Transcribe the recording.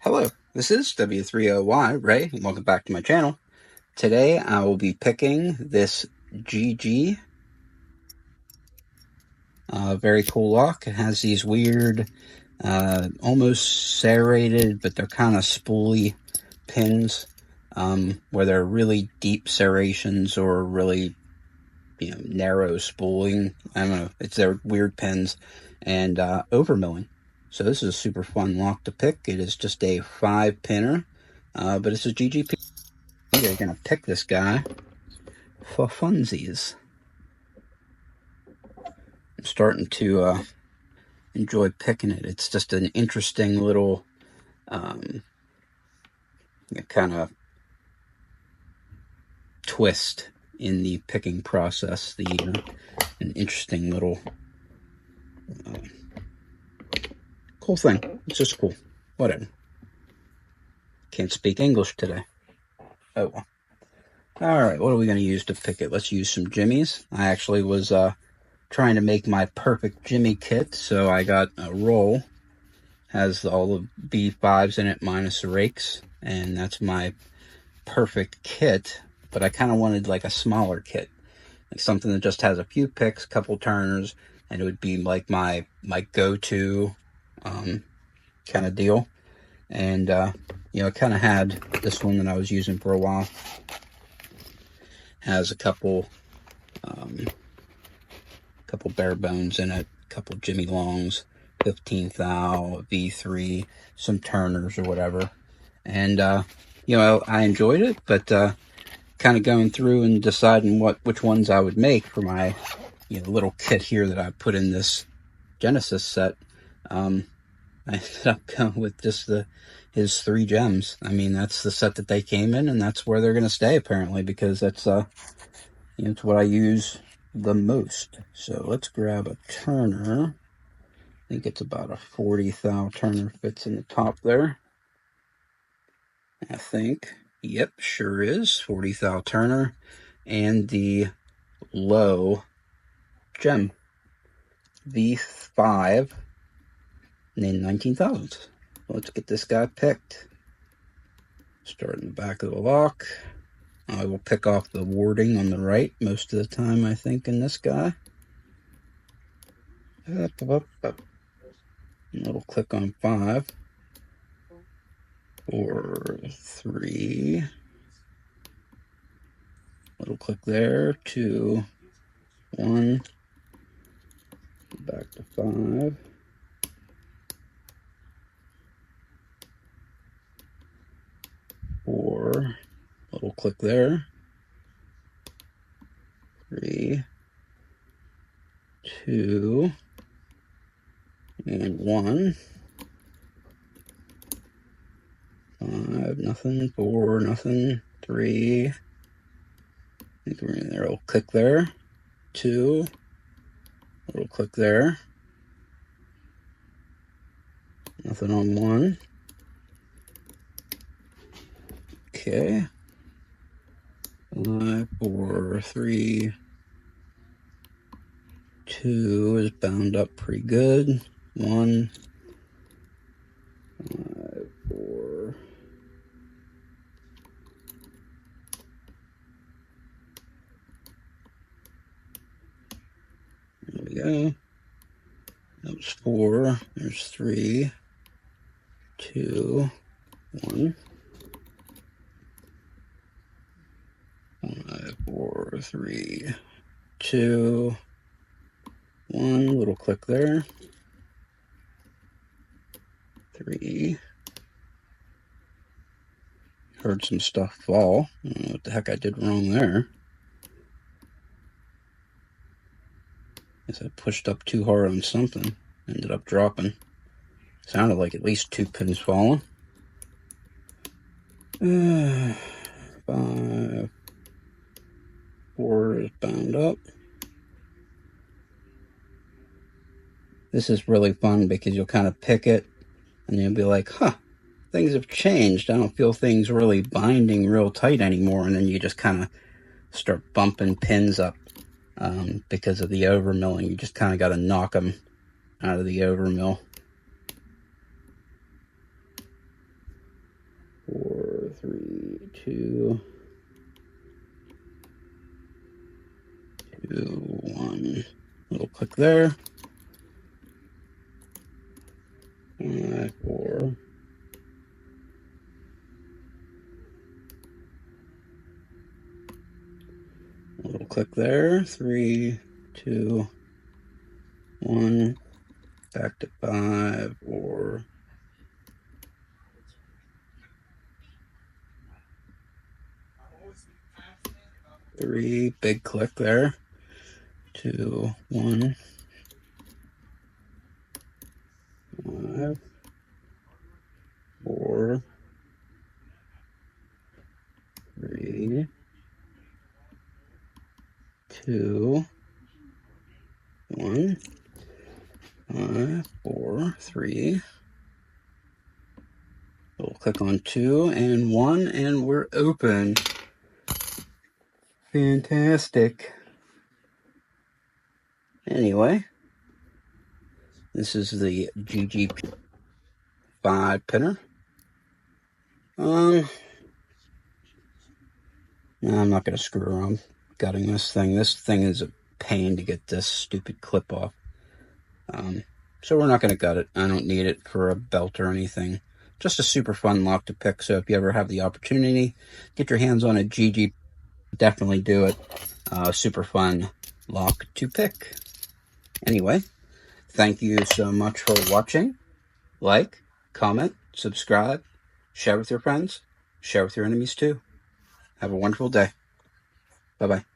Hello, this is W3OY Ray, and welcome back to my channel. Today I will be picking this Gege. Very cool lock. It has these weird, almost serrated, but they're kind of spoolie pins, where they're really deep serrations or really, narrow spooling. I don't know. They're weird pins and overmilling. So this is a super fun lock to pick. It is just a 5-pinner, but it's a Gege. You're gonna pick this guy for funsies. I'm starting to enjoy picking it. It's just an interesting little kind of twist in the picking process. An interesting little cool thing. It's just cool. Whatever. Can't speak English today. Oh well. Alright, what are we going to use to pick it? Let's use some jimmies. I actually was trying to make my perfect jimmy kit, so I got a roll. Has all the B5s in it minus the rakes, and that's my perfect kit. But I kind of wanted like a smaller kit, like something that just has a few picks, couple turners, and it would be like my go-to kind of deal. And I kind of had this one that I was using for a while. Has a couple bare bones in it, a couple Jimmy Longs, 15th thou, V3, some turners or whatever. And I enjoyed it, but kind of going through and deciding which ones I would make for my little kit here that I put in this Genesis set. I ended up going with just his 3 gems. I mean, that's the set that they came in, and that's where they're going to stay apparently, because that's it's what I use the most. So let's grab a turner. I think it's about a 40 thou turner fits in the top there. I think. Yep, sure is. 40 thou turner. And the low gem. V5 and 19,000. Let's get this guy picked. Start in the back of the lock. I will pick off the warding on the right most of the time, I think, in this guy. Little click on 5. 4, 3. Little click there. 2, 1. Back to 5. 4. Little click there. 3, 2, and 1. 5, nothing. 4, nothing. 3. I think we're in there. Little click there. 2. Little click there. Nothing on 1. Okay. 5, 4, 3, 2 is bound up pretty good. 1, 5, 4. There we go. That was 4. There's 3, 2, 1. 5, 4, 3, 2, 1. Little click there. 3. Heard some stuff fall. I don't know what the heck I did wrong there. Guess I pushed up too hard on something. Ended up dropping. Sounded like at least 2 pins falling. 5, 4 is bound up. This is really fun because you'll kind of pick it and you'll be like, huh, things have changed. I don't feel things really binding real tight anymore. And then you just kind of start bumping pins up because of the overmilling. You just kind of got to knock them out of the overmill. 4, 3, 2, 2, 1. Little click there. 5, 4. Little click there. 3, 2, 1. Back to 5, or 3. Big click there. 2, 1. 5, 4, 3, 2, 1. 5, 4, 3. We'll click on 2 and 1, and we're open. Fantastic. Anyway, this is the Gege 5 pinner. No, I'm not going to screw around gutting this thing. This thing is a pain to get this stupid clip off. So we're not going to gut it. I don't need it for a belt or anything. Just a super fun lock to pick. So if you ever have the opportunity, get your hands on a Gege, definitely do it. Super fun lock to pick. Anyway, thank you so much for watching. Like, comment, subscribe, share with your friends, share with your enemies too. Have a wonderful day. Bye-bye.